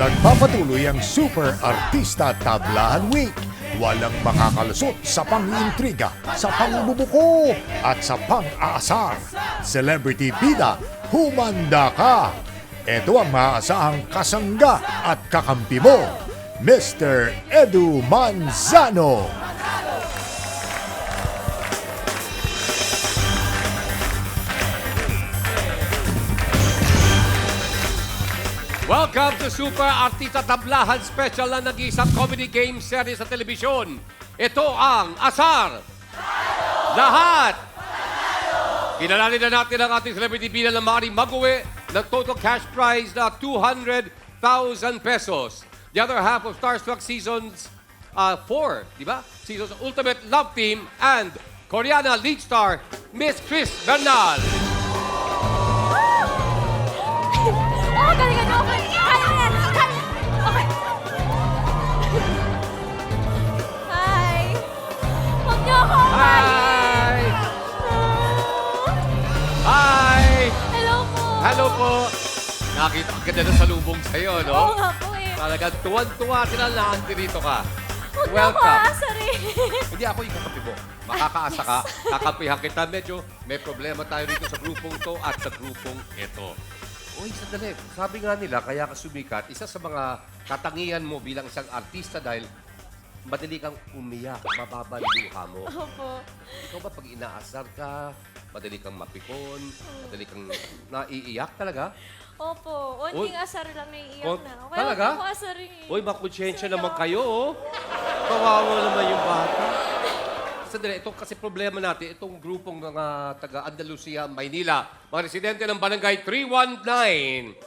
Nagpapatuloy ang Super Artista Tablahan Week. Walang makakalusot sa pang-iintriga, sa pangbubuko at sa pang-aasar. Celebrity Bida, humanda ka! Ito ang maaasahang kasangga at kakampi mo, Mr. Edu Manzano. Welcome to Super Artista Tablahan Special na nag-iisang comedy game series sa telebisyon. Ito ang Asar! Lahat! Kinalali na natin ang ating celebrity bilang na maaaring mag-uwi ng total cash prize na 200,000 pesos. The other half of Starstruck Seasons 4, di ba? Seasons Ultimate Love Team and Koreana lead star, Miss Chris Bernal. Oh, galing ano? Okay. Kaya mo yan. Kaya. Okay. Hi. Huwag niyo ako Hi! Hi! Hello po. Hello po! Nakita ko ganda na salubong sa'yo, no? Oo nga po eh. Talagang tuwan-tuwa sila na dito ka. Huwag niyo ako aasar eh. Hindi ako yung kakapi mo. Makakaasa ka, kakapihan kita. Medyo may problema tayo dito sa grupong to at sa grupong ito. Uy, sandali. Sabi nga nila, kaya ka sumikat, isa sa mga katangian mo bilang isang artista dahil madali kang umiyak, mababa ang luha mo. Opo. Ikaw ba pag inaasar ka, madali kang mapikon, madali kang naiiyak talaga? Opo. Onting asar lang naiiyak Oh, na. Kaya talaga? huwag niyo ako asarin eh. Uy, makonsyensya naman kayo, oh. Kawawa naman yung bata. Sandali, ito kasi problema natin, itong grupong mga taga Andalusia, Maynila, mga residente ng Barangay 319.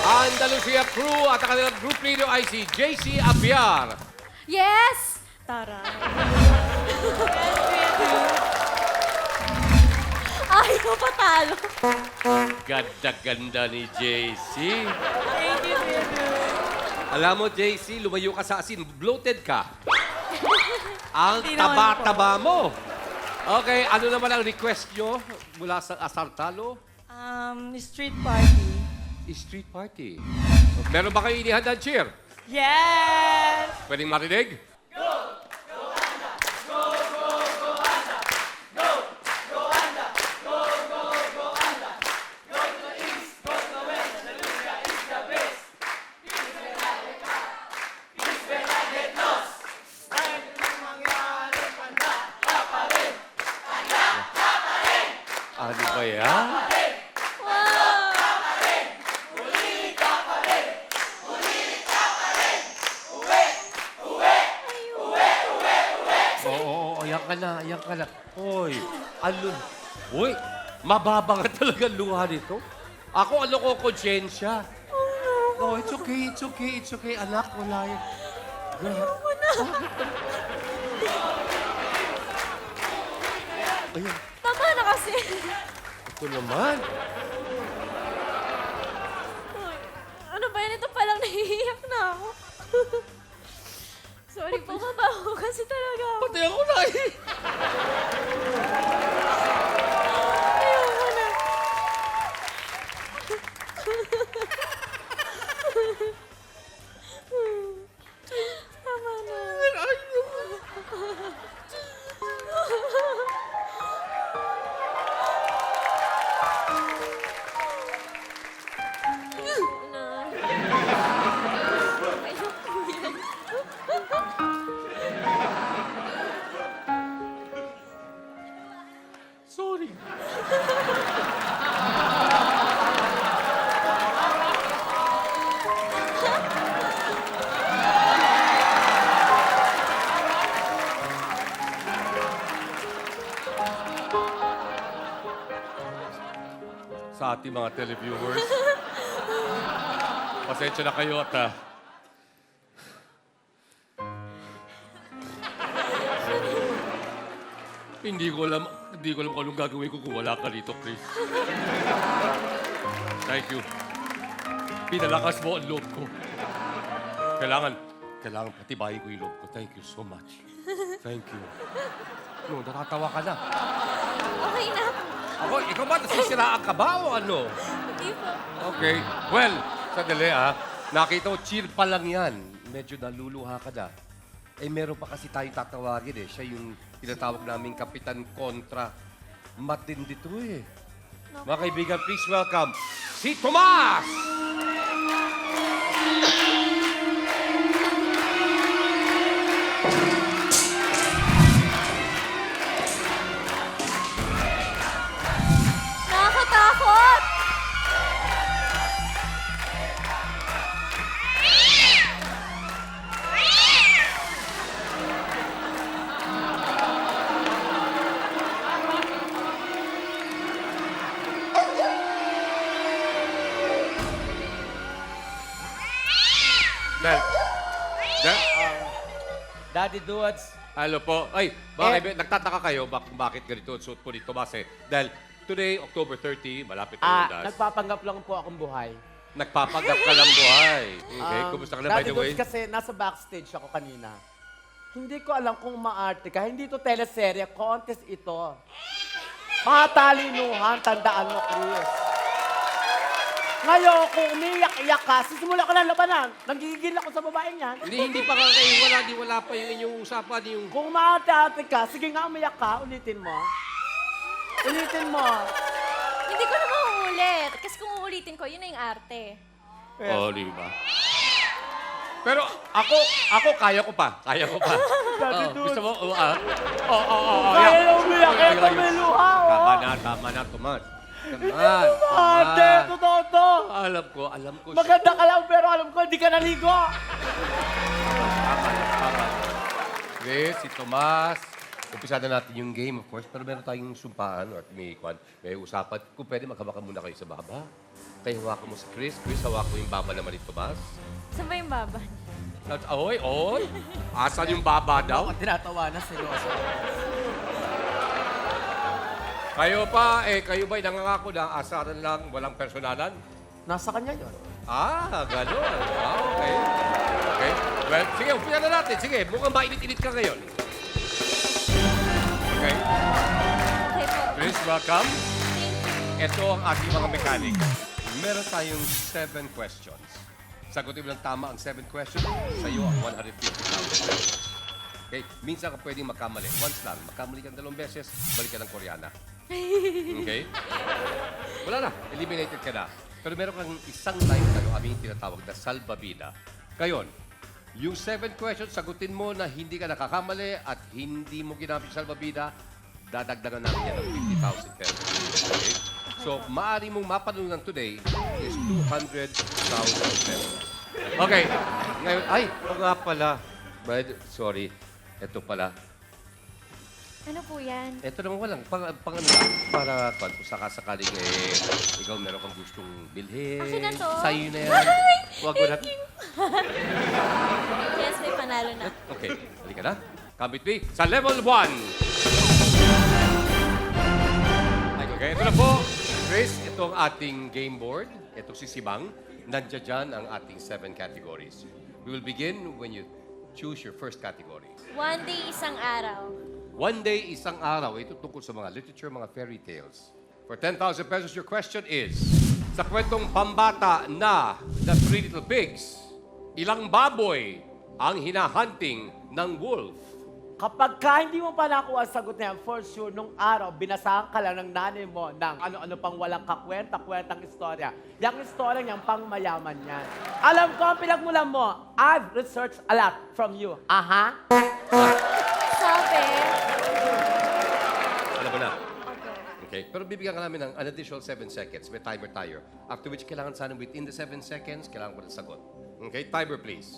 Andalusia Crew at ang kanilang group leader ay si JC Abiar. Yes! Tara. Ayaw patalo. Ganda-ganda ni JC. Thank you, Pedro. Alam mo, JC, lumayo ka sa asin. Bloated ka. Ang Hindi naman taba-taba mo. Okay, ano naman ang request nyo mula sa Asartalo? Street party. Street party. Meron ba kayo inihandang cheer? Yes! Pwedeng marinig? Ano ba yan? Oo, ayan ka na, ayan ka na. Hoy, ano? Uy, mababa nga talaga luha nito. Ako, ano ko, konsyensya. No, it's okay, it's okay, it's okay. Anak, wala yan. Ayoko na. Ayan, Tama na kasi. ito naman. Uy, ano ba yan? Ito palang nahihiyak na ako. Sorry po, mabaho kasi talaga ako. Pati ako na eh. Ayoko na. Tama na. Na. Ayoko yan. Sorry. Sa ating mga televiewers, pasensya na kayo at hindi ko alam kung anong gagawin ko kung wala ka dito, Chris. Thank you. Pinalakas mo ang loob ko. Kailangan patibayin ko yung loob ko. Thank you so much. Thank you. No, natatawa ka na. Okay na. Ako, ikaw ba? Nasisiraan ka ba o ano? Hindi po. Okay. Well, Sandali Nakita ko, chill pa lang yan. Medyo naluluha ka na. Eh, meron pa kasi tayong tatawagin eh. Siya yung tinatawag naming Kapitan Kontra. Matindi to eh. Mga kaibigan, please welcome si Tomas! Nakakatakot! Daddy Dudes, Hello po. Ay, bakit, nagtataka kayo bakit ganito ang suot po ni Tomas eh. Dahil today, October 30, malapit na yung das. nagpapanggap lang po akong buhay. Nagpapanggap ka ng buhay. Okay, kumusta ka na by Daddy the way? Dudes kasi nasa backstage ako kanina. Hindi ko alam kung maarte ka. Hindi to teleserye, contest ito. Mga talinuhan, tandaan mo, Chris. Ngayon, kung umiyak-iyak ka, sisimula ka ng labanan. Nagigigil ako sa babaeng yan. Hindi pa nga kayo, wala pa yung inyong usapan, yung... Kung maarte-arte ka, sige nga umiyak ka, ulitin mo. Ulitin mo. Hindi ko na mauulit. Kasi kung uulitin ko, yun na yung arte. Oh, di ba? Pero ako kaya ko pa. Kaya ko pa. Daddy Oh, Dudes. gusto mo? Kaya na umiyak, kaya Ayun, ka ayun. may luha, oh. Tama na, Tomas. Tama. Ate, totoo to. Alam ko. Maganda ka lang, pero alam ko, hindi ka naligo. Tama. Okay, si Tomas. Umpisa na natin yung game, of course. Pero meron tayong sumpaan or may usapan. Kung pwede, maghabaka muna kayo sa baba. Kaya hawakan mo si Chris. Chris, hawakan mo yung baba naman ni Tomas. Saan ba yung baba? Oy. Asan yung baba daw? Tinatawa na si Rosa. Kayo ba'y nangangako na asaran lang, walang personalan? Nasa kanya yun. Gano'n. Okay. Well, sige, umpisa na natin. Sige, mukhang mainit-init ka ngayon. Okay. Okay po. Chris, welcome. Thank you. Ito ang ating mga mechanic. Meron tayong 7 questions. Sagutin mo ng tama ang 7 questions, sa iyo ang 150,000. Okay? Minsan ka pwedeng magkamali. Once lang. Magkamali ka 2 beses, balik ka ng Koreana. Okay? Wala na. Eliminated ka na. Pero meron kang isang time kayo, aming tinatawag na salbabida. Ngayon, yung 7 questions, sagutin mo na hindi ka nakakamali at hindi mo ginamit yung salbabida, dadagdagan natin yan ng 50,000 pesos. Okay? So, maaari mong mapanalunan today is 200,000 pesos. Okay. Ngayon, ito nga pala. Sorry. Ito pala. Ano po yan? Ito naman walang. Pang ano lang. Para kung sakasakaling ikaw meron kang gustong bilhin. Akin na to. Sa'yo na yan. Huwag mo natin. Yes, may panalo na. Okay. Halika na. Come with me sa level 1. Okay, ito na po. Chris, ito ang ating game board. Ito si Sibang. Nandiyan dyan ang ating 7 categories. We will begin when you choose your first category. One day, isang araw. One day, isang araw. Ito tungkol sa mga literature, mga fairy tales. For 10,000 pesos, your question is, sa kwentong pambata na The Three Little Pigs, ilang baboy ang hinahunting ng wolf? Kapag ka hindi mo pa nakuha ang sagot na yan, for sure, nung araw, binasahan ka lang ng nanay mo ng ano-ano pang walang kakwenta-kwentang istorya. Yung istorya niyang pang mayaman yan. Alam ko ang pinagmulan mo. I've researched a lot from you. Aha. Sabi. Alam mo na. Okay. Okay? Pero bibigyan ka namin ng an additional 7 seconds. May timer tayo. After which, kailangan sana within the 7 seconds, kailangan mo ng sagot. Okay? Timer, please.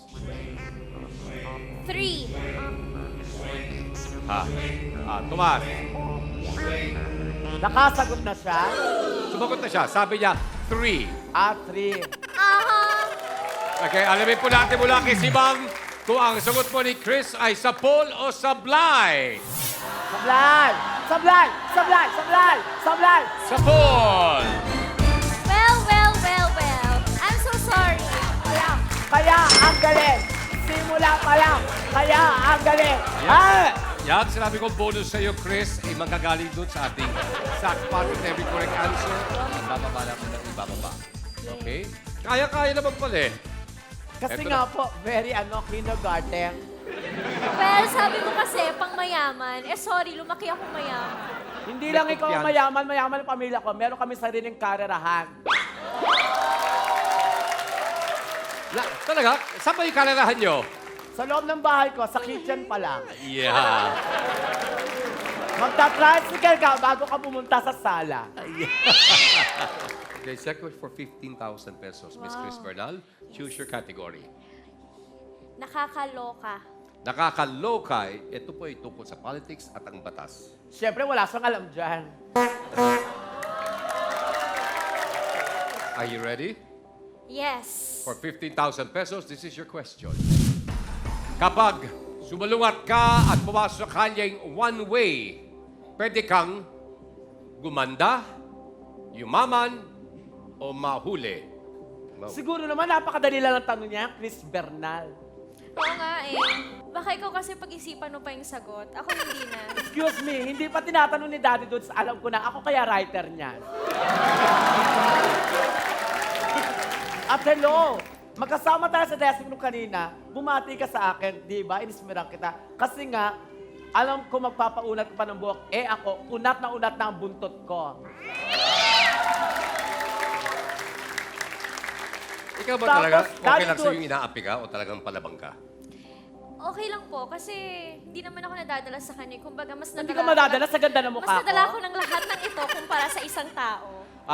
3. Tomas. Nakasagot na siya. Sumagot na siya. Sabi niya, 3. 3. Aha. Okay, alamin po natin mula kay Sibang kung ang sagot mo ni Chris ay sa Paul o sablay. Sablay! Sablay! Sablay! Sablay! Sablay! Sa Paul! Well. I'm so sorry. Kaya ang galing. Simula pa lang. Kaya ang galing. Ah! Yan, sinabi ko bonus sa iyo, Chris, ay magagaling doon sa ating sack part with every correct answer. Ang bababa natin ng ibababa. Okay? Kaya-kaya naman pala eh. Kasi Eto nga na. po, very kindergarten. Well, sabi mo kasi, pang mayaman. Eh, sorry, lumaki ako mayaman. Hindi lang ikaw ang kumpiyansa. mayaman ang pamilya ko. Meron kami sariling karerahan. Talaga? Saan ba yung karerahan nyo? Sa loob ng bahay ko, sa kitchen pa lang. Yeah. Magta-tricycle ka bago ka pumunta sa sala. Okay, second for 15,000 pesos. Miss Chris Bernal, choose your category. Nakakaloka. Nakakaloka, ito po ay tungkol sa politics at ang batas. Siyempre, wala siyang alam dyan. Are you ready? Yes. For 15,000 pesos, this is your question. Kapag sumalungat ka at pumasok sa kanyang one way, pwede kang gumanda, yumaman, o mahuli. Siguro naman, napakadali lang ang tanong niya, Chris Bernal. Oo nga eh. Baka ikaw kasi pag-isipan mo pa yung sagot. Ako hindi na. Excuse me, hindi pa tinatanong ni Daddy Dudes, alam ko na, ako kaya writer niyan. At hello, magkasama tayo sa desk nung kanina, bumati ka sa akin, di ba? Inismiran kita. Kasi nga, alam ko magpapaunat ka pa ng buhok, eh ako, unat na ang buntot ko. Ikaw ba Tapos, talaga? Okay Daddy lang sa'yo Dudes. yung inaapi ka o talagang palabang ka? Okay lang po kasi hindi naman ako nadadala sa kanya. Kumbaga, mas Hindi nadala ka madadala sa ganda ng Mas mukha nadala ko. ako ng lahat ng ito kumpara sa isang tao.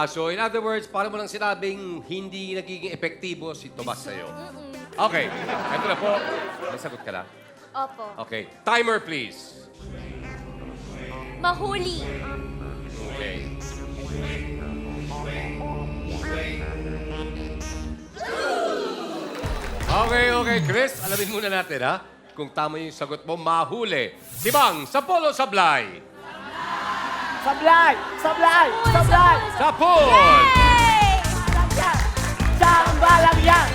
So in other words, para mo lang sinabing hindi nagiging epektibo si Tomas sa'yo. Okay, ito na po. May sagot ka na? Opo. Okay, timer please. Mahuli. Okay. Okay, Chris. Alamin muna natin, ha? Kung tama yung sagot mo, mahuli. Sibang, sa polo, sablay. Sablay! Sablay! Sablay! Sa pool! Hey! Samba lang yan!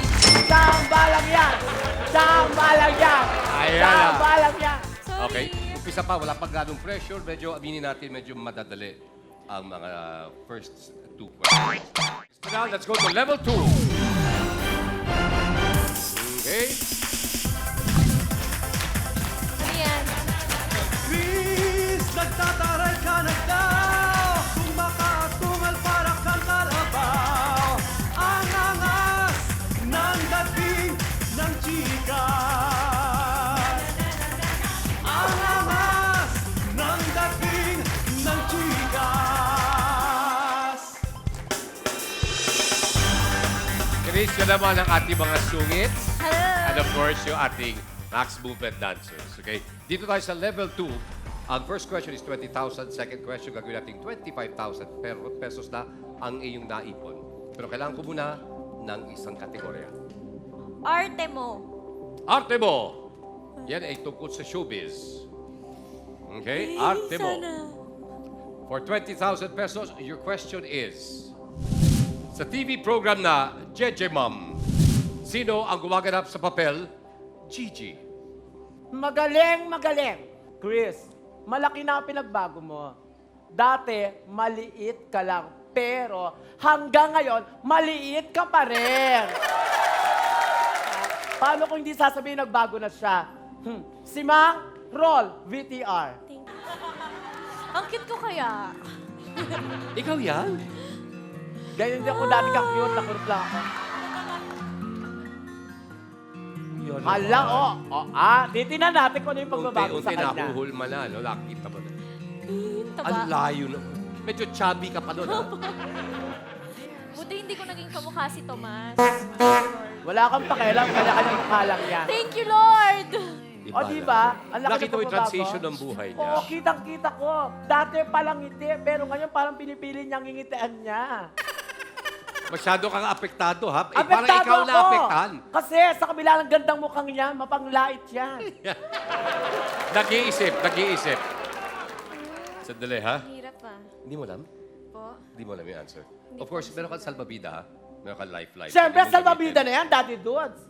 Samba lang yan! Samba lang yan! Ayan na. Samba lang yan! Sorry. Okay, umpisa pa, wala pang ganong pressure. Medyo, aminin natin, medyo madadali ang mga first two questions. So now, let's go to level 2. Okay. Ano yan? Chris, nagtataray ka na daw. Kung makatungal para kang kalabaw. Ang angas ng dating ng chikas. Ang angas ng dating ng chikas. Chris, yun naman ang ating mga sungit. Hello. And of course, yung ating max movement dancers. Okay? Dito tayo sa level 2. Ang first question is 20,000. Second question, gagawin natin 25,000 pesos na ang iyong naipon. Pero kailangan ko muna ng isang kategorya. Arte mo. Arte mo! Yan ay tungkol sa showbiz. Okay? Arte mo. For 20,000 pesos, your question is, sa TV program na Jeje Mom, sino ang gumaganap sa papel Gigi? Magaling, magaling. Chris, malaki na ang pinagbago mo. Dati, maliit ka lang. Pero hanggang ngayon, maliit ka pa rin. Paano kung hindi sasabihin nagbago na siya? Si Mang, roll, VTR. Ang cute ko kaya. Ikaw yan? Ganyan din ako dati kang cute, nakurot lang ako. Hala, titinan natin kung ano yung pagbabago sa Unti-unti kanya. nahuhulma na, no? Nakita mo na. Taba. Ang layo na. Medyo chubby ka pa doon, ha? Buti hindi ko naging kamukha si Tomas. Wala kang pakialam, kanya-kanya mukha lang yan. Thank you, Lord! O, di ba? Ang laki Nakita mo ng yung pagbabago. transition ng buhay niya. Oo, kitang-kita ko. Dati palang ngiti, pero ngayon parang pinipili niyang ngingitian niya. Masyado kang apektado, ha? Eh, parang ikaw na apektahan. Kasi sa kabila ng gandang mukhang yan, mapanglait yan. Nag-iisip. Sandali, ha? Hirap pa. Hindi mo alam? Po. Hindi mo alam yung answer. Of course, meron kang salbabida, ha? Meron kang lifeline. Siyempre, Pwede mong salbabida gamitin. na yan, Daddy Dudes.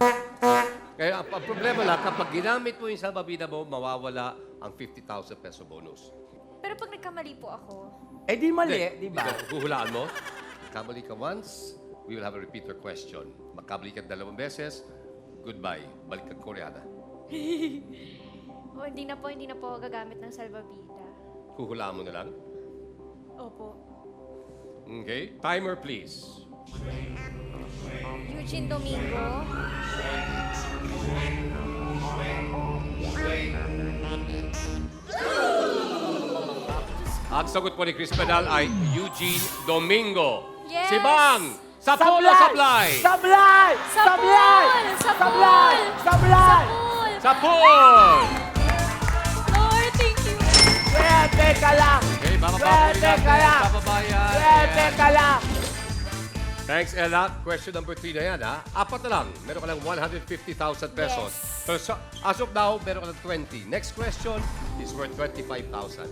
Kaya ang problema lang, kapag ginamit mo yung salbabida mo, mawawala ang 50,000 peso bonus. Pero pag nagkamali po ako, Eh di mali, di ba? Huhulaan mo. Kamali ka once, we will have a repeater question. Magkabalik ka 2 beses, goodbye. Balik kang Koreana. Oh, hindi na po gagamit ng salbabida. Huhulaan mo na lang. Opo. Okay. Timer, please. Eugene Domingo. Ang sagot po ni Chris Penal ay Eugene Domingo. Yes! Si Bang! Sa polo sablay! Sablay! Sablay! Sablay! Sablay! Sa pool! Lord, thank you. Swerte ka lang! Okay, bababa po Swerte natin, ka lang! kababayan. Swerte Ayan. ka lang! Thanks, Ella. Question number 3 na yan, ha? 4 na lang. Meron ka lang 150,000 pesos. Yes. So, as of now, meron ka lang 20. Next question is worth 25,000.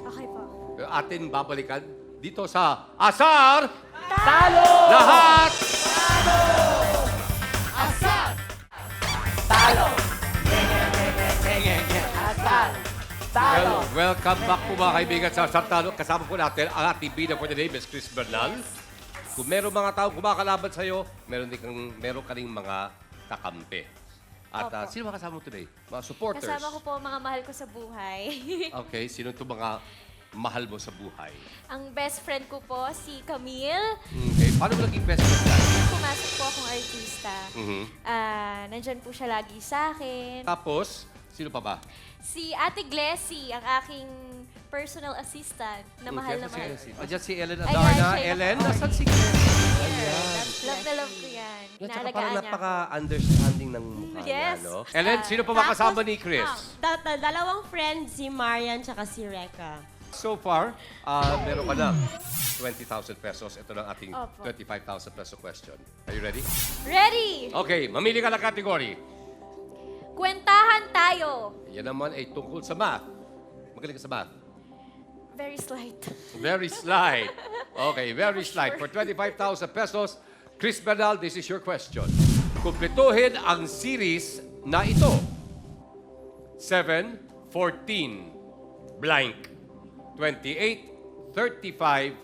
Okay po. Atin babalikan dito sa Asar Talo! Lahat! Talo! Asal! Talo! Welcome back po mga kaibigan sa Asar Talo. Kasama po natin ang ating bida for the day, Ms. Chris Bernal. Kung meron mga tao kumakalaban sa'yo, meron ka ring mga kakampi. At Opo. sino mga kasama mo today? Mga supporters. Kasama ko po ang mga mahal ko sa buhay. Okay, sino ito mga mahal mo sa buhay? Ang best friend ko po, si Camille. Okay, paano mo naging best friend yan? Pumasok po akong artista. Nandyan po siya lagi sa akin. Tapos, sino pa ba? Si Ate Glessy, ang aking personal assistant na mahal na mahal. Andiyan si Ellen Ayan, Adarna. siya yung Ellen, naka-on. nasan si Chris? Love na love ko yan. At saka Inaalagaan parang niya ako. napaka-understanding ng mukha Yes. niya, no? Ellen, sino pa makasama ni Chris? Dalawang friends, si Marian tsaka si Reka. So far, meron ka na 20,000 pesos. Ito lang ating Opo. 25,000 peso question. Are you ready? Ready! Okay, mamili ka ng category. Kwentahan tayo. Yan naman ay tungkol sa math. Magaling ka sa math. Very slight. Very slight. Okay, very slight. For 25,000 pesos, Chris Bernal, this is your question. Kumpletuhin ang series na ito. 7, 14, blank. 28, 35,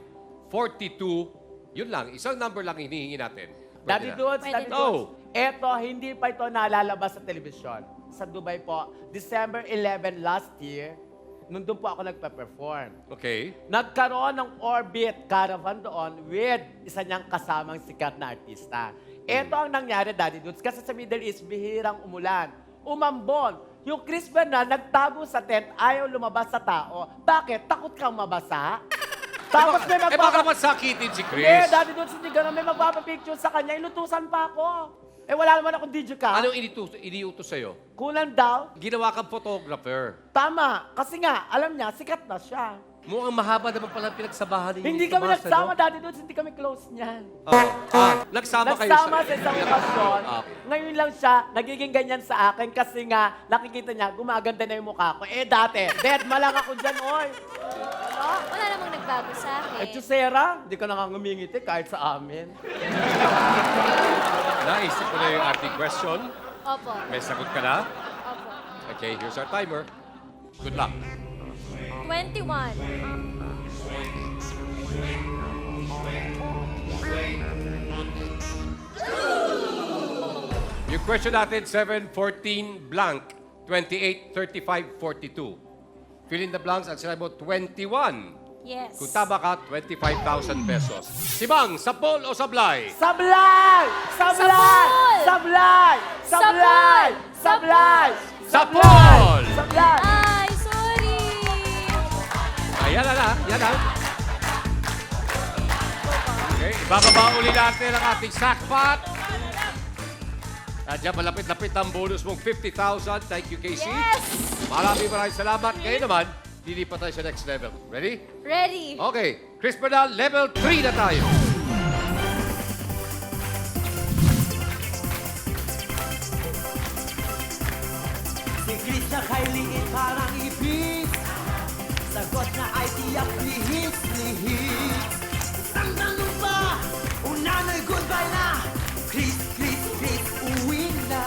42. Yun lang. Isang number lang hinihingi natin. Pwede Daddy na. Dudes, Pwede Daddy na. Dudes. Eto, hindi pa ito nalalabas sa telebisyon. Sa Dubai po, December 11 last year, nandun po ako nagpa-perform. Okay. Nagkaroon ng Orbit Caravan doon with isa niyang kasamang sikat na artista. Ito ang nangyari, Daddy Dudes, kasi sa Middle East, bihirang umulan. Umambon. Yung Chris Bernal, nagtago sa tent, ayaw lumabas sa tao. Bakit? Takot kang mabasa? Tapos may baka masakitin si Chris. Hindi, Daddy Dudes, hindi ganun. May magpapapicture sa kanya, inutusan pa ako. Wala naman akong DJ ka. Anong iniutos sa'yo? Kunan daw. Ginawa kang photographer. Tama. Kasi nga, alam niya, sikat na siya. Mukhang mahaba naman pala ang pinagsabahan ninyo. Hindi dito, kami Mas, nagsama, ano? Daddy Dudes, hindi kami close niyan. Nagsama kayo Nagsama sa isang okasyon. Okay. Ngayon lang siya, nagiging ganyan sa akin kasi nga, nakikita niya, gumaganda na yung mukha ko. Dati, dead ma lang ako dyan, oy. Wala namang nagbago sa akin. Chusera, hindi ka na nga ngumingiti kahit sa amin. Naisip ko na yung ating question. Opo. May sagot ka na? Opo. Okay, here's our timer. Good luck. 21. Yung question natin, 7, 14, blank. 28, 35, 42. Fill in the blanks at sinabi mo 21. Yes. Kung tama ka, 25,000 pesos. Si Bang, sapol o sablay? Sablay! Sablay! Sablay! Sablay! Sablay! Sapol! Sablay! Ay, sorry! Ayan na, yan na. Okay, ibababa uli natin ang ating sackpot. At dyan, malapit-lapit ang bonus mong 50,000. Thank you, Casey. Yes! Maraming salamat. Ngayon naman, lilipat tayo sa next level. Ready? Ready? Okay. Chris Bernal, level 3 na tayo. Si Chris na kay liit parang ipis. Sagot na ay tiyak lihis-lihis. Isang tanong pa, una na'y goodbye na. Chris, Chris, Chris, uwi na.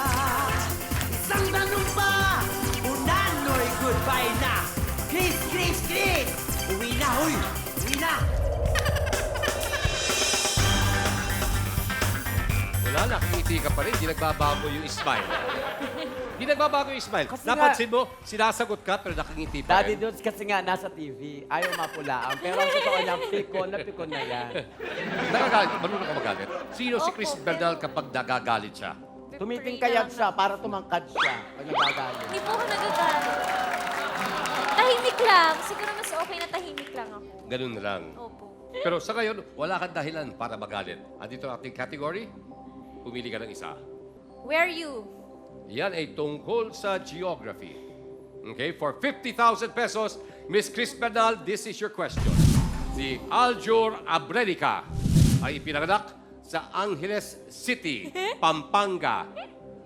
Isang tanong pa, una na'y goodbye na. Chris, Chris, Chris, uwi na, huy, uwi na. Bernal, nakangiti ka pa rin. Hindi nagbabago yung smile. Hindi nagbabago yung smile. Kasi Napansin mo, sinasagot ka pero nakangiti pa Daddy rin. Dudes kasi nga nasa TV, ayaw mapulaan. Pero ang totoo niya, pikon na yan. Nagagalit. Marunong ka magalit. Sino si Chris Bernal kapag nagagalit siya? Tumitingkayat siya para tumangkad siya pag nagagalit. Hindi po ako nagagalit. Tahimik lang. Siguro mas okay na tahimik lang ako. Ganun na lang. Opo. Pero sa ngayon, wala kang dahilan para magalit. Andito ang ating category. Pumili ka ng isa. Where you? Yan ay tungkol sa geography. Okay, for 50,000 pesos, Miss Chris Bernal, this is your question. Si Aljur Abrenica ay ipinanganak sa Angeles City, Pampanga,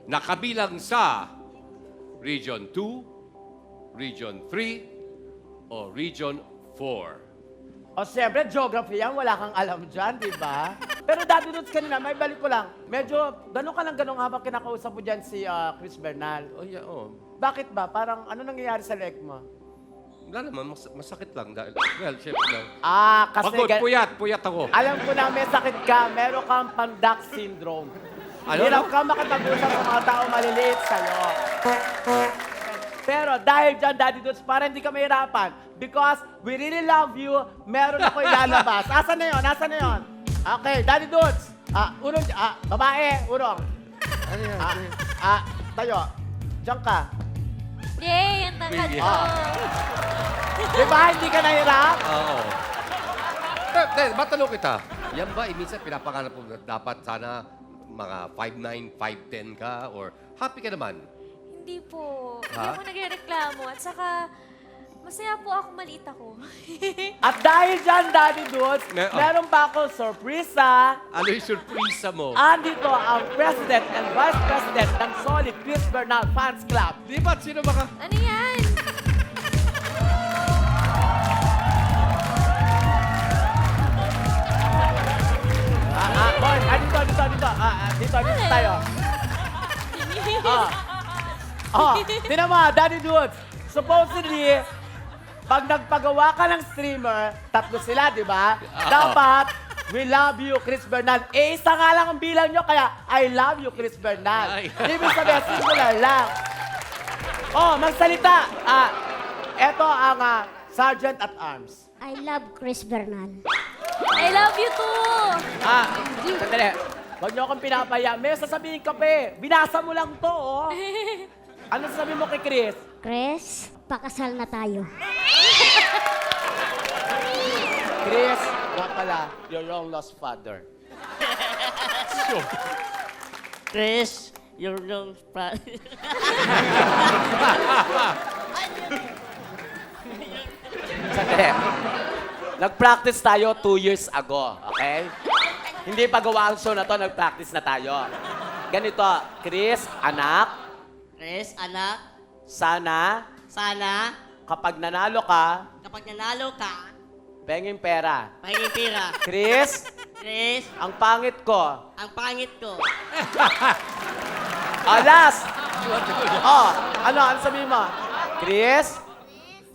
na kabilang sa Region 2, Region 3, o Region 4. O siyempre, geography yan, wala kang alam dyan, di ba? Pero Daddy Dudes kanina, may balik ko lang. Medyo, ganun habang kinakausap mo dyan si Chris Bernal. Oh, yeah, oh. Bakit ba? Parang ano nangyayari sa leg mo? Wala naman, masakit lang. Dahil, well, syempre. Kasi... Pagod, puyat ako. Alam ko na may sakit ka, meron kang Pandak syndrome. Ano? Hirap ka makipag-usap sa mga tao maliliit sa'yo. Pero dahil dyan, Daddy Dudes, para hindi ka mahirapan, because we really love you, meron ako ilalabas. Asan na yun? Asan na yun? Okay, Daddy Dudes. Urong, babae, urong. Ano yan? Tayo. Diyan ka. Yay! Ang tangkad ko. Di ba, hindi ka nahirap? Oo. Matanong kita. Yan ba, minsan pinapangarap mo na dapat sana mga 5'9", 5'10 ka or happy ka naman? Hindi po. Hindi Ha? ako nagrereklamo. At saka, masaya po ako, maliit ako. At dahil dyan, Daddy Dudes, meron pa ako sorpresa. Ano yung surpresa mo? Andito ang President and Vice President ng Solid Chris Bernal Fans Club. Di ba? Sino ba ka? Ano yan? Boy, dito tayo. Tinan mo, Daddy Dudes, supposedly, pag nagpagawa ka ng streamer, tatlo sila, di ba? Dapat, we love you, Chris Bernal. Isa nga lang ang bilang nyo, kaya I love you, Chris Bernal. Ay. Ibig sabihin, singular lang. Magsalita. Eto ang Sergeant at Arms. I love Chris Bernal. I love you too! Sandali. Huwag niyo akong pinapaya. May sasabihin ka pa eh. Binasa mo lang to, oh. Ano sasabihin mo kay Chris? Chris, pakasal na tayo. Chris, nga pala, your long lost father. Chris, you're young Sandali. Nag-practice tayo 2 years ago, okay? Hindi pa gawa ang show na to, nag-practice na tayo. Ganito, Chris, anak, Chris, anak, sana sana kapag nanalo ka, kapag nanalo ka, penging pera. pahingin pira. Chris, Chris, ang pangit ko. ang pangit ko. Last! Ano sabihin mo? Chris?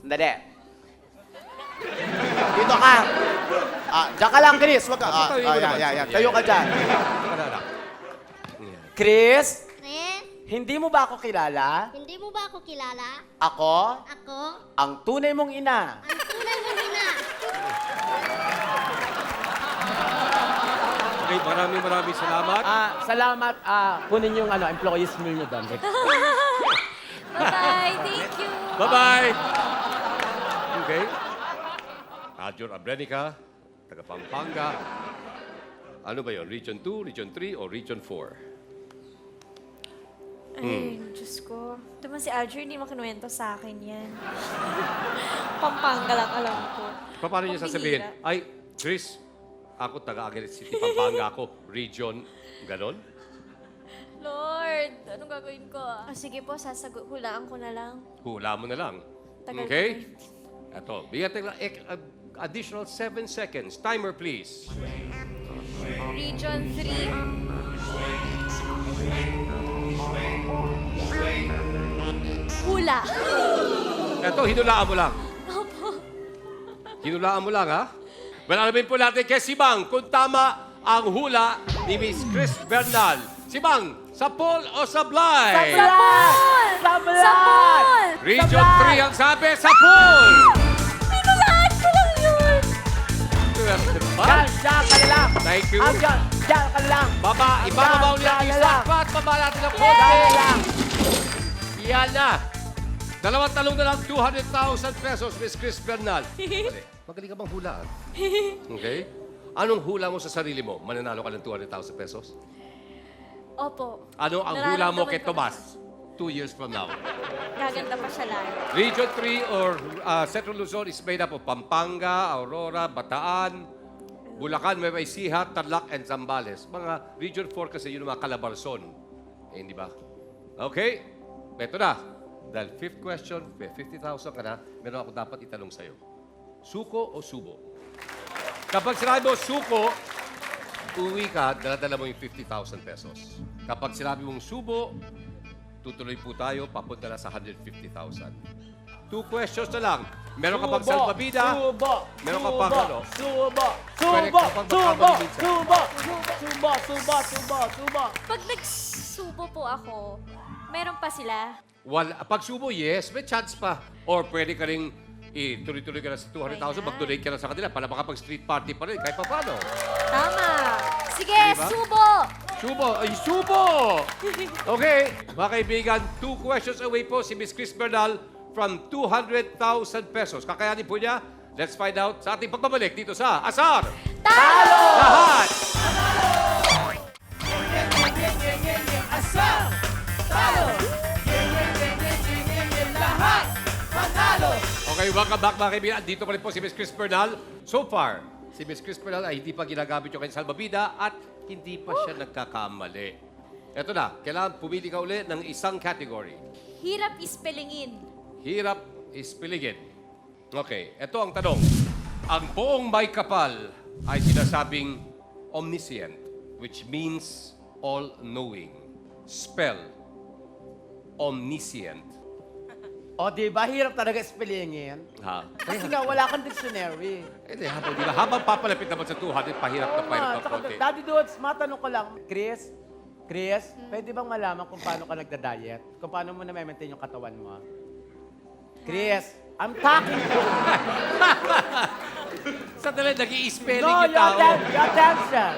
Sandali. Dito ka. Diyan ka lang, Chris. Wag ka. Patayin mo naman. Tayo ka dyan. Anak. Chris, Chris, hindi mo ba ako kilala? hindi mo ba ako kilala? Ako, Ako, ang tunay mong ina. ang tunay mong ina. Okay, maraming salamat. Salamat. Kunin yung employees meal nyo doon. Bye-bye. Thank you. Bye-bye! Okay. Aljur Abrenica, taga Pampanga. Ano ba yun? Region 2, Region 3, o Region 4? Ay, Diyos ko. Ito man si Aljur, hindi makinuwento sa akin yan. Pampanga lang alam ko. Paano niyo sasabihin? Pambihira. Ay, Chris, ako taga Angeles City, Pampanga ako. Region, ganon? Lord, anong gagawin ko? Sige po, hulaan ko na lang. Hula mo na lang. Tagal Okay? Ito, bigyan tayo lang additional 7 seconds. Timer, please. Region 3. Hula. Ito, hinulaan mo lang. Hinulaan mo lang, ha? Well, alamin po natin kay Sibang kung tama ang hula ni Miss Chris Bernal. Si Mang, sa pool o sa blind? Sablay! Sablay! Region 3 ang sabi, sa pool! Pinulaan ko lang yun! Diyan ka na lang. Thank you. Diyan ka na lang. Baba, ibababaw nila Diyan yung ka na lang. sakpat. Baba natin ang Diyan konti. ka na lang. Yan na. Dalawang talong na lang, 200,000 pesos, Miss Chris Bernal. Magaling ka bang hulaan? Okay? Anong hula mo sa sarili mo? Mananalo ka ng 200,000 pesos? Opo. Ano ang hula mo Nararamdaman kay ko na Tomas? 2 years from now. Gaganda pa siya lalo. Region 3 or Central Luzon is made up of Pampanga, Aurora, Bataan, Bulacan, Nueva Ecija, Tarlac, and Zambales. Mga Region 4 kasi yun ang mga Calabarzon. Eh, hindi ba? Okay? Ito na. Dahil fifth question, 50,000 ka na, meron ako dapat itanong sa'yo. Suko o subo? Kapag sinabi mo suko, uwi ka, dala-dala mo yung 50,000 pesos. Kapag sinabi mong subo, tutuloy po tayo, papunta na sa 150,000. 2 questions na lang. Meron ka pang salbabida. Subo! Meron ka pang ano? Subo! Pwede Subo! ka pang Subo! magkamali minsan. Subo! Subo! Subo! Subo! Subo! Pag nagsubo po ako, meron pa sila. Pag subo, yes, may chance pa. Or pwede ka rin tuloy-tuloy ka na sa 200,000, mag-donate ka na sa kanila para makapag street party pa rin, kahit pa paano. Tama. Sige, Diba? subo! Subo! Ay, subo! Okay, mga kaibigan, 2 questions away po si Miss Chris Bernal from 200,000 pesos. Kakayanin po niya? Let's find out sa ating pagbabalik dito sa Asar! Talo! Lahat! Okay, welcome back mga kaibigan. Dito pa rin po si Miss Chris Bernal. So far, si Miss Chris Bernal ay hindi pa ginagamit yung kanyang salbabida at hindi pa siya nagkakamali. Eto na, kailangan pumili ka uli ng isang category. Hirap ispelingin. Hirap ispiligin. Okay, eto ang tanong. Ang buong may kapal ay sinasabing omniscient, which means all-knowing. Spell, omniscient. O, di ba? Hirap talaga spellingin. Ha? Kasi nga, wala kang dictionary. Hindi, habang papalapit naman sa 200, pahirap na pahirap na Tsaka, konti. Daddy Dudes, matanong ko lang. Chris, pwede bang malaman kung paano ka nagda-diet? Kung paano mo na-maintain yung katawan mo? Chris, I'm talking to you. Sandali, nag-i-spelling No, yung tao. your attention.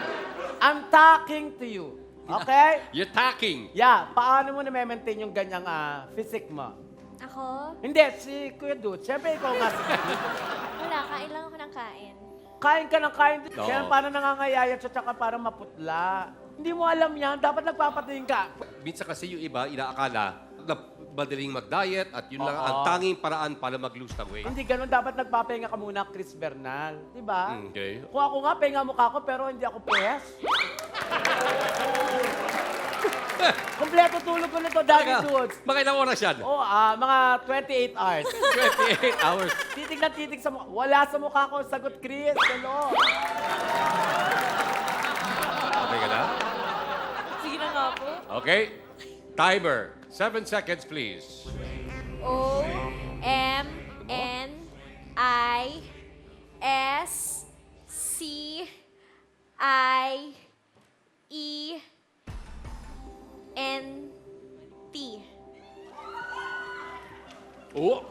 I'm talking to you. Okay? You're talking. Yeah, paano mo na-maintain yung ganyang physique mo? Ako? Hindi, si Kuya Dude. Siyempre, ikaw nga si Wala, kain lang ako ng kain. Kain ka ng kain. Oo. Kaya parang nangangayayat siya, tsaka parang maputla. Hindi mo alam yan. Dapat nagpapatingin ka. Minsan kasi yung iba, inaakala na madaling mag-diet at yun lang Oo. ang tanging paraan para mag-lose ng weight. Hindi ganun. Dapat nagpapahinga ka muna, Chris Bernal. Di ba? Okay. Kung ako nga, pahinga mukha ko, pero hindi ako pwes. Kompleto tulog ko nito, Daddy Dudes. Mga ilang oras yan? Oo, mga 28 hours. 28 hours. Titig na titig sa mukha. Wala sa mukha ko. Sagot, Chris. Hello. Okay ka na? Sige na nga po. Okay. Timer. 7 seconds, please. O, M, N, I, S, C, I, E, N, T. Oo.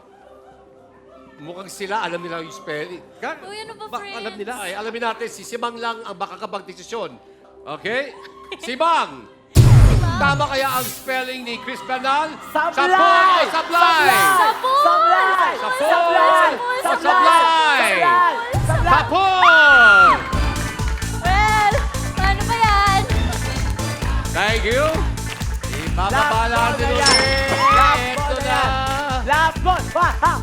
Mukhang sila, alam nila yung spelling. Uy, ano ba, friends? Alam nila. Ay, alamin natin, si Simang lang ang makakapag-desisyon. Okay? Simang! Tama kaya ang spelling ni Chris Bernal? Sablay! Sablay! Sablay! Sabon! Sablay! Sapol! Sablay! Sablay! Sablay! Sapol! Well, paano ba yan? Thank you. Ibababa natin ulit. Ito na. Last one!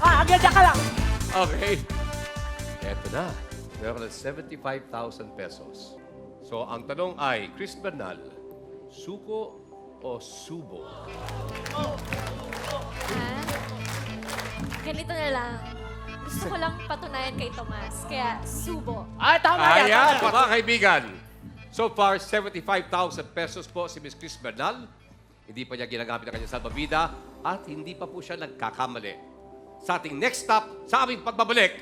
Agad ka lang! Okay. Ito na. Meron ka ng 75,000 pesos. So, ang tanong ay, Chris Bernal, suko o subo? Ganito na lang. Gusto ko lang patunayan kay Tomas. Kaya, subo. Ay, tama yan! Ayan, tama. mga kaibigan. So far, 75,000 pesos po si Miss Chris Bernal. Hindi pa niya ginagamit ang kanyang salbabida at hindi pa po siya nagkakamali. Sa ating next stop, sa aming pagbabalik,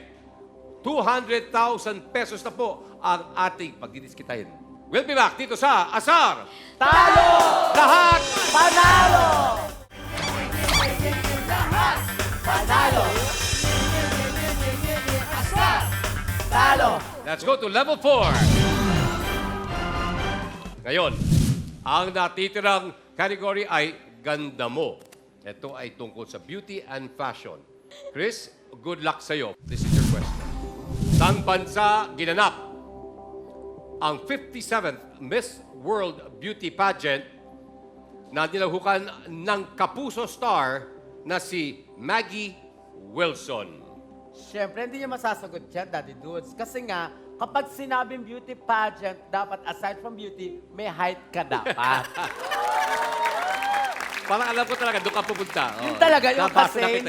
200,000 pesos na po ang ating pagdidiskitahin. We'll be back dito sa Asar. Talo! Lahat! Panalo! Panalo! Talo! Let's go to level 4. Ngayon, ang natitirang category ay ganda mo. Ito ay tungkol sa beauty and fashion. Chris, good luck sa'yo. This is your question. Saan bansa ginanap ang 57th Miss World Beauty Pageant na nilahukan ng kapuso star na si Maggie Wilson? Siyempre, hindi niya masasagot yan, Daddy Dudes. Kasi nga, kapag sinabing beauty pageant, dapat aside from beauty, may height ka dapat. Parang alam ko talaga, doon ka pupunta. Yun talaga, yung Nabasa kasi na kita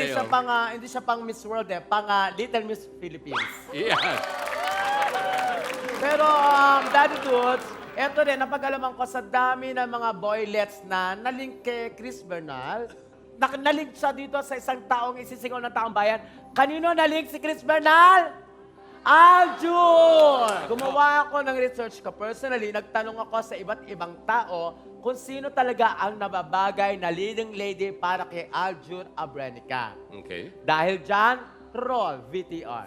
hindi siya pang Miss World pang Little Miss Philippines. Yeah. Pero, Daddy Dudes, eto rin, napag-alaman ko sa dami ng mga boylets na nalink kay Chris Bernal. Nalink siya dito sa isang taong isisingaw ng taong bayan. Kanino nalink si Chris Bernal? Aljun! Gumawa ako ng research ko. Personally, nagtanong ako sa iba't ibang tao kung sino talaga ang nababagay na leading lady para kay Aljun Abrenica. Okay. Dahil dyan, roll VTR.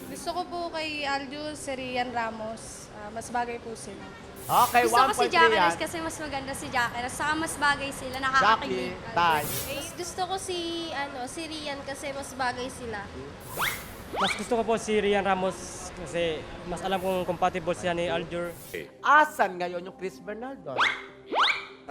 Gusto ko po kay Aljo, si Rian Ramos. Mas bagay po sila. Okay, Gusto ko si 1.3 Jacqueline yan. kasi mas maganda si Jacqueline. Saka mas bagay sila, Jackie, nakakakilig. Tay. Gusto ko si Rian kasi mas bagay sila. Mas gusto ko po si Rian Ramos kasi mas alam kong compatible siya ni Aljur. Asan ngayon yung Chris Bernal doon?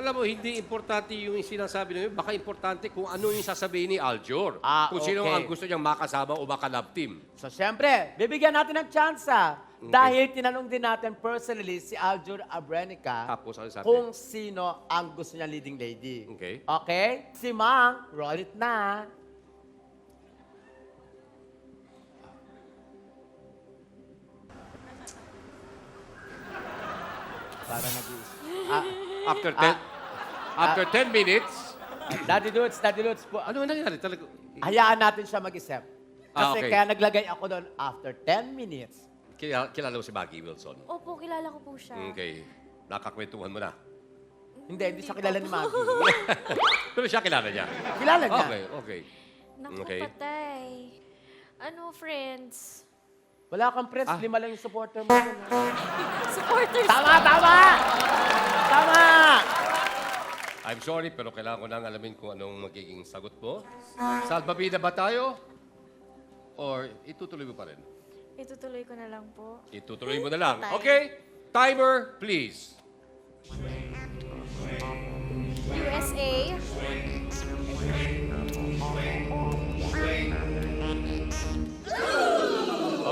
Alam mo, hindi importante yung sinasabi nyo. Baka importante kung ano yung sasabihin ni Aljur. Kung sino okay. ang gusto niyang makasama o makalab team. So, syempre, bibigyan natin ng tsansa. Dahil tinanong din natin personally si Aljur Abrenica Tapos, ano sabi? kung sino ang gusto niya leading lady. Okay. Okay? Si Mang, roll it na. Para After 10 minutes, Daddy Dudes po. ano nangyari talaga? Hayaan natin siya mag-isip. Kasi Okay. kaya naglagay ako doon after 10 minutes. Kilala mo si Maggie Wilson? Opo, kilala ko po siya. Okay. Nakakwentuhan mo na. Hindi siya kilala ni Maggie. Pero siya kilala niya. Kilala niya. Okay. Naku, Okay. patay. Ano, friends? Wala kang friends, 5 lang yung supporter mo. Supporters. Tama! Tama! I'm sorry, pero kailangan ko nang alamin kung anong magiging sagot mo. Salbabida ba tayo? Or itutuloy mo pa rin? Itutuloy ko na lang po. Itutuloy mo na lang. Okay? Timer, please. USA.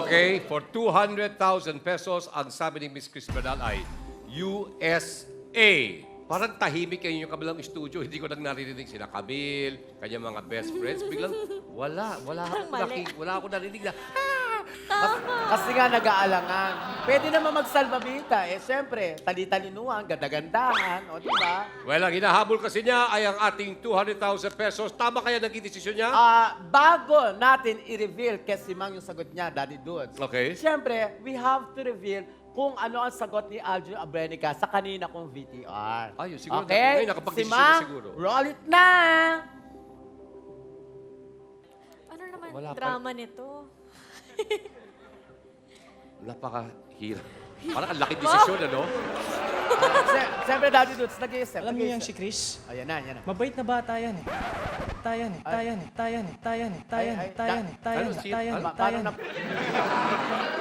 Okay, for 200,000 pesos, ang sabi ni Miss Chris Bernal ay USA. Parang tahimik kayo yung kabilang studio. Hindi ko nang naririnig sila Camille, kanyang mga best friends. Biglang, wala ako narinig na, Kasi nga nag-aalangan. Pwede naman magsalbabita. Siyempre, tali-talinuhan, ganda-gandahan. O, di ba? well, ang hinahabol kasi niya ay ang ating 200,000 pesos. Tama kaya naging desisyon niya? Bago natin i-reveal kay si Mang yung sagot niya, Daddy Dudes. Okay. Siyempre, we have to reveal kung ano ang sagot ni Aljun Abrenica sa kanina kong VTR. Ayun, siguro. Okay? Ngayon, nakapag-desisyon Si na Mang, siguro. roll it na! Ano naman Wala pa. drama nito? Napakahirap. Parang ang laki desisyon, ano? Siyempre, Daddy Dudes, nag-iisip. Alam niyo yan si Chris? Ayan na, yan na. Mabait na bata yan eh.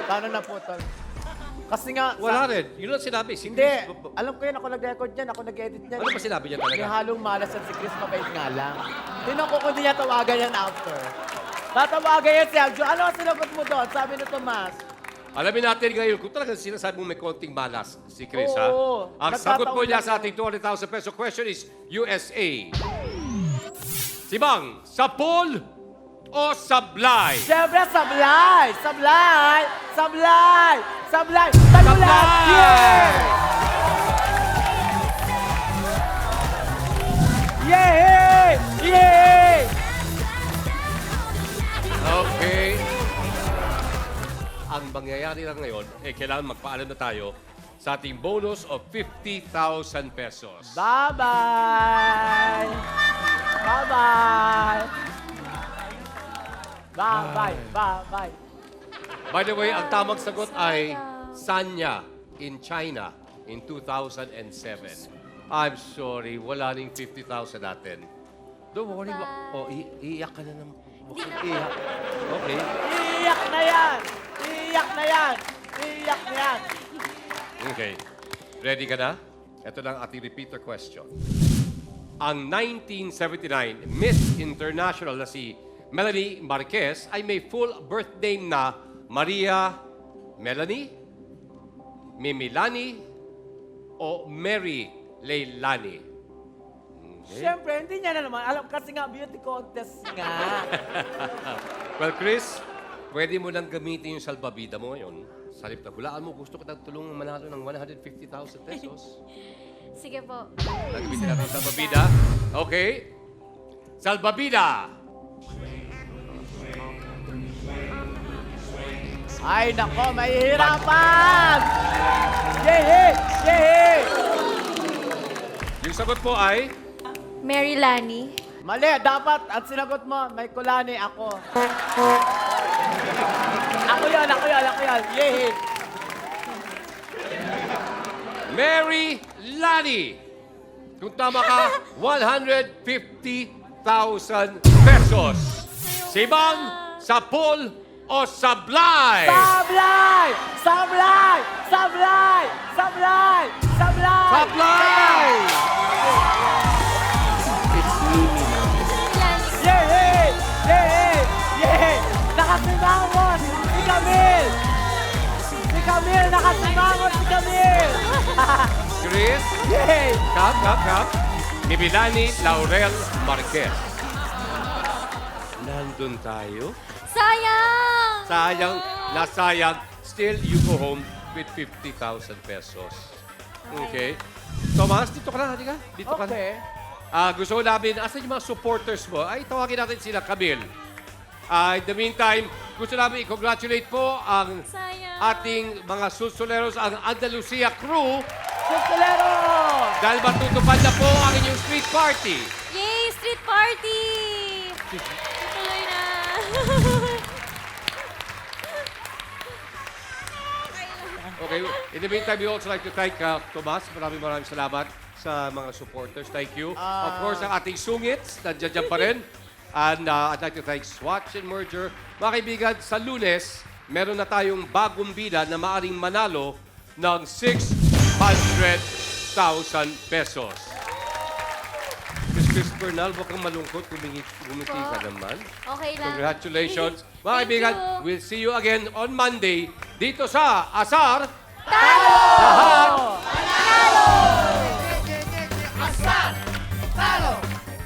Paano na po, Tol? Kasi nga, Wala rin. Yun lang sinabi. Si Hindi. Chris, Alam ko yan, ako nag-record yan, ako nag-edit yan. ano ba sinabi niya talaga? May halong malas at si Chris mabait nga lang. Tinan ko kung di niya tawagan yan after. Tatawagan yan si Aljo. Ano ang sinagot mo doon? Sabi ni Tomas. Alamin natin ngayon kung talagang sinasabi mo may konting malas si Chris, Oo. ha? Ang sagot po Nagkataon niya lang sa yan. ating 200,000 peso question is USA. Si Bang, sa pool o sablay? Siyempre, sablay! Sablay! Sablay! Sablay! Tagulat! Sablay! Yay! Yay! Okay. Ang mangyayari lang ngayon, kailangan magpaalam na tayo sa ating bonus of 50,000 pesos. Bye-bye! Bye-bye! Bye-bye! Bye-bye! By the way, ang tamang sagot ay Sanya in China in 2007. I'm sorry, wala ning 50,000 natin. Don't worry. Iiyak ka na ng... Iiyak. Okay. Iiyak na yan! Iiyak na yan! Iiyak na yan! Okay. Ready ka na? Ito na ang ating repeater question. Ang 1979 Miss International na si Melanie Marquez ay may full birth name na Maria Melanie, Mimilani, o Mary Leilani. Siyempre, hindi niya na naman alam kasi nga beauty contest nga. Well, Chris, pwede mo nang gamitin yung salbabida mo ngayon. Sa halip na hulaan mo, gusto kitang tulungan manalo ng 150,000 pesos. Sige po. Nagamitin natin ang salbabida. Okay. Salbabida! Ay, nako, mahihirapan! Yehe! Yehe! Yung sagot mo ay... Mary Lani. Mali, dapat at sinagot mo, may kulani ako. Ako yan! Yehe! Mary Lani. Kung tama ka, 150,000 pesos. Sibang, sa pool o sablay? Sablay! Sablay! Sablay! Sablay! Sablay! Sablay! Yehe! Yehe! Yehe! Nakasimangot si Camille! Si Camille! Nakasimangot si Camille! Chris, Yehe! Kap. Mimilani Laurel Marquez. Nandun tayo. Sayang! Nasayang. Still, you go home with 50,000 pesos. Okay. Thomas, dito ka na. Halika. Dito ka na. Okay. Gusto ko namin, asan yung mga supporters mo? Ay, tawagin natin sila, Camille. In the meantime, gusto namin i-congratulate po ang Sayang! ating mga susuleros, ang Andalusia crew, Susulero! dahil matutupad na po ang inyong street party. Yay! Street party! Tuloy na! Okay, in the meantime, we also like to thank Tomas. Maraming salamat sa mga supporters. Thank you. Of course, ang ating sungits, nandiyan pa rin. And I'd like to thank Swatch and Merger. Mga kaibigan, sa Lunes, meron na tayong bagong bida na maaring manalo ng 600,000 pesos. Chris Bernal, huwag kang malungkot. Gumiti ka naman. Okay lang. Congratulations. Mga Thank kaibigan, you. we'll see you again on Monday dito sa Asar. Talo! Lahat!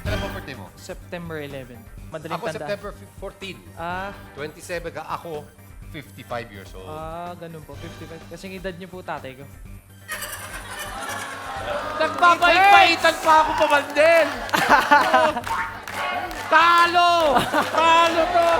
Kailan po birthday mo? September 11. Madaling Ako September 14. 27 ka. Ako, 55 years old. Ganun po. 55. Kasing edad niyo po tatay ko. Nagpapait-paitan pa ako pamandin. Talo! Talo to!